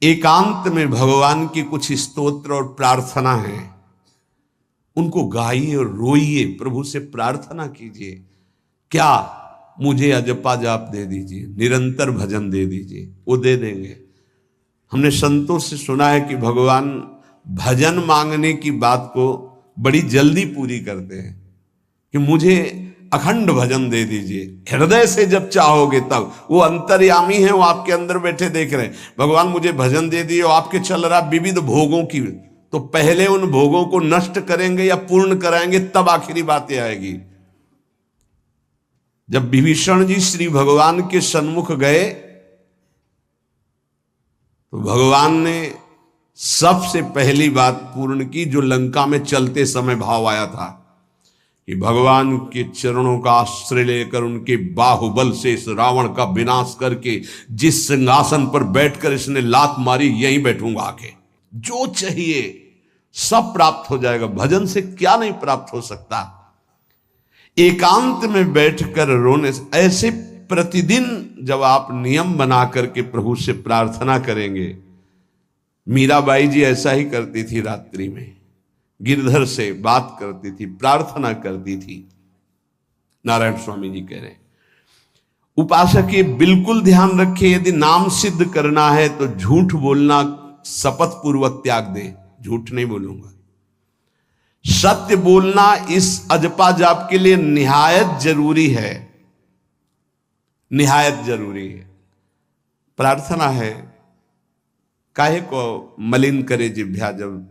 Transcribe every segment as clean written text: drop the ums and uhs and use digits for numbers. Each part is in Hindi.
एकांत में भगवान की कुछ स्तोत्र और प्रार्थना है, उनको गाइए और रोइए, प्रभु से प्रार्थना कीजिए। क्या मुझे अजपा जाप दे दीजिए, निरंतर भजन दे दीजिए, वो दे देंगे। हमने संतों से सुना है कि भगवान भजन मांगने की बात को बड़ी जल्दी पूरी करते हैं कि मुझे अखंड भजन दे दीजिए, हृदय से जब चाहोगे तब। वो अंतर्यामी है, वो आपके अंदर बैठे देख रहे हैं। भगवान मुझे भजन दे दिए, और आपके चल रहा विविध भोगों की, तो पहले उन भोगों को नष्ट करेंगे या पूर्ण कराएंगे, तब आखिरी बातें आएगी। जब विभीषण जी श्री भगवान के सन्मुख गए तो भगवान ने सबसे पहली बात पूर्ण की, जो लंका में चलते समय भाव आया था कि भगवान के चरणों का आश्रय लेकर उनके बाहुबल से इस रावण का विनाश करके जिस सिंहासन पर बैठकर इसने लात मारी, यहीं बैठूंगा आके, जो चाहिए सब प्राप्त हो जाएगा। भजन से क्या नहीं प्राप्त हो सकता। एकांत में बैठकर रोने से, ऐसे प्रतिदिन जब आप नियम बना करके प्रभु से प्रार्थना करेंगे। मीराबाई जी ऐसा ही करती थी, रात्रि में गिरधर से बात करती थी, प्रार्थना करती थी। नारायण स्वामी जी कह रहे हैं, उपासक ये बिल्कुल ध्यान रखे, यदि नाम सिद्ध करना है तो झूठ बोलना शपथ पूर्वक त्याग दे। झूठ नहीं बोलूंगा, सत्य बोलना इस अजपा जाप के लिए निहायत जरूरी है, निहायत जरूरी है। प्रार्थना है, काहे को मलिन करे जिह्वा। जब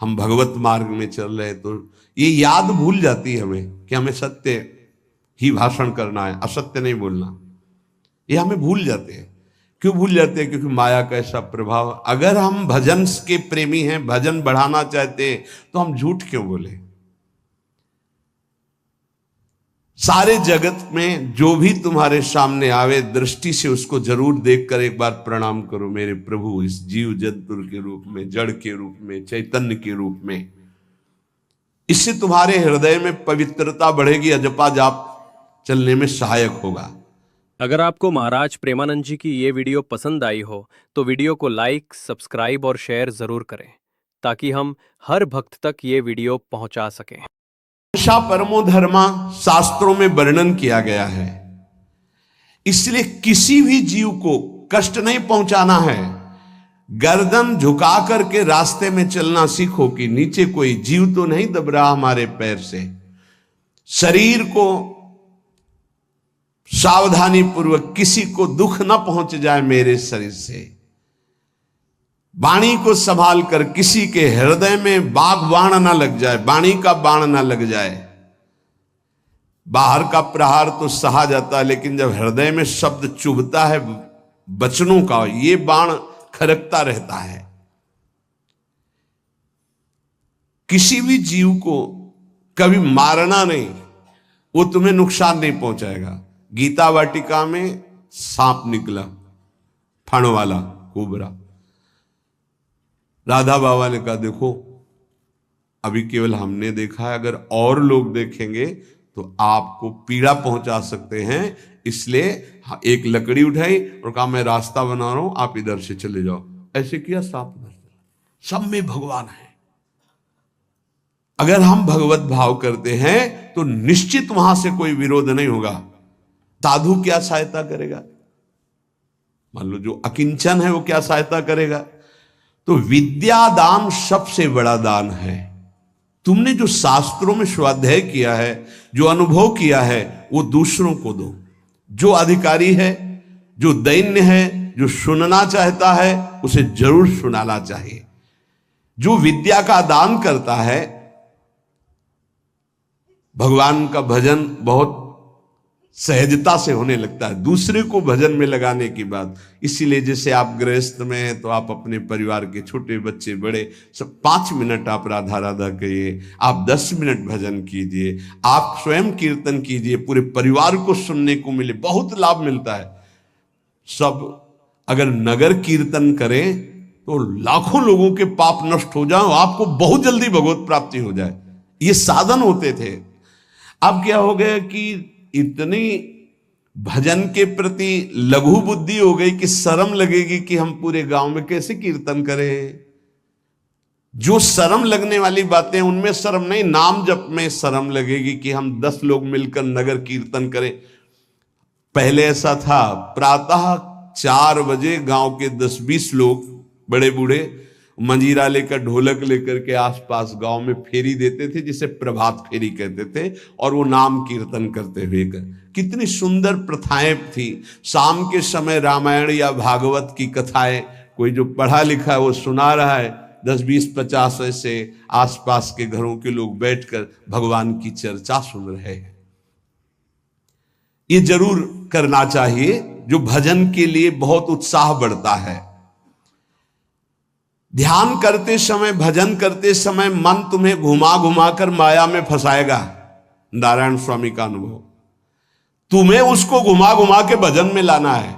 हम भगवत मार्ग में चल रहे तो ये याद भूल जाती है हमें कि हमें सत्य ही भाषण करना है, असत्य नहीं बोलना। ये हमें भूल जाते हैं। क्यों भूल जाते हैं? क्योंकि माया का ऐसा प्रभाव। अगर हम भजन के प्रेमी हैं, भजन बढ़ाना चाहते हैं, तो हम झूठ क्यों बोले? सारे जगत में जो भी तुम्हारे सामने आवे, दृष्टि से उसको जरूर देखकर एक बार प्रणाम करो। मेरे प्रभु इस जीव जंतु के रूप में, जड़ के रूप में, चैतन्य के रूप में। इससे तुम्हारे हृदय में पवित्रता बढ़ेगी, अजपा जाप चलने में सहायक होगा। अगर आपको महाराज प्रेमानंद जी की ये वीडियो पसंद आई हो तो वीडियो को लाइक, सब्सक्राइब और शेयर जरूर करें, ताकि हम हर भक्त तक ये वीडियो पहुंचा सकें। हिंसा परमो धर्मा शास्त्रों में वर्णन किया गया है, इसलिए किसी भी जीव को कष्ट नहीं पहुंचाना है। गर्दन झुका करके रास्ते में चलना सीखो कि नीचे कोई जीव तो नहीं दब रहा हमारे पैर से। शरीर को सावधानी पूर्वक, किसी को दुख न पहुंच जाए मेरे शरीर से। वाणी को संभाल कर, किसी के हृदय में बाघ बाण ना लग जाए, वाणी का बाण ना लग जाए। बाहर का प्रहार तो सहा जाता है, लेकिन जब हृदय में शब्द चुभता है वचनों का, ये बाण खरकता रहता है। किसी भी जीव को कभी मारना नहीं, वो तुम्हें नुकसान नहीं पहुंचाएगा। गीता वाटिका में सांप निकला, फण वाला कोबरा। राधा बाबा ने कहा देखो अभी केवल हमने देखा है, अगर और लोग देखेंगे तो आपको पीड़ा पहुंचा सकते हैं, इसलिए एक लकड़ी उठाई और कहा मैं रास्ता बना रहा हूं, आप इधर से चले जाओ। ऐसे किया, सांप उधर चला। सब में भगवान है। अगर हम भगवत भाव करते हैं तो निश्चित वहां से कोई विरोध नहीं होगा। साधु क्या सहायता करेगा? मान लो जो अकिंचन है वो क्या सहायता करेगा? तो विद्या दान सबसे बड़ा दान है। तुमने जो शास्त्रों में स्वाध्याय किया है, जो अनुभव किया है, वो दूसरों को दो। जो अधिकारी है, जो दैन्य है, जो सुनना चाहता है, उसे जरूर सुनाना चाहिए। जो विद्या का दान करता है, भगवान का भजन बहुत सहजता से होने लगता है। दूसरे को भजन में लगाने की बात, इसीलिए जैसे आप गृहस्थ में हैं तो आप अपने परिवार के छोटे बच्चे बड़े सब 5 मिनट आप राधा राधा कहिए, आप 10 मिनट भजन कीजिए, आप स्वयं कीर्तन कीजिए, पूरे परिवार को सुनने को मिले, बहुत लाभ मिलता है। सब अगर नगर कीर्तन करें तो लाखों लोगों के पाप नष्ट हो जाए, आपको बहुत जल्दी भगवत प्राप्ति हो जाए। ये साधन होते थे। अब क्या हो गया कि इतनी भजन के प्रति लघु बुद्धि हो गई कि शर्म लगेगी कि हम पूरे गांव में कैसे कीर्तन करें। जो शर्म लगने वाली बातें उनमें शर्म नहीं, नाम जप में शर्म लगेगी कि हम 10 लोग मिलकर नगर कीर्तन करें। पहले ऐसा था, प्रातः 4 बजे गांव के 10-20 लोग बड़े बूढ़े मंजीरा लेकर ढोलक लेकर के आसपास गांव में फेरी देते थे, जिसे प्रभात फेरी कहते थे, और वो नाम कीर्तन करते हुए कितनी सुंदर प्रथाएं थी। शाम के समय रामायण या भागवत की कथाएं कोई जो पढ़ा लिखा है वो सुना रहा है, 10-20-50 ऐसे आसपास के घरों के लोग बैठकर भगवान की चर्चा सुन रहे हैं। ये जरूर करना चाहिए, जो भजन के लिए बहुत उत्साह बढ़ता है। ध्यान करते समय, भजन करते समय मन तुम्हें घुमा घुमा कर माया में फंसाएगा। नारायण स्वामी का अनुभव, तुम्हें उसको घुमा घुमा के भजन में लाना है।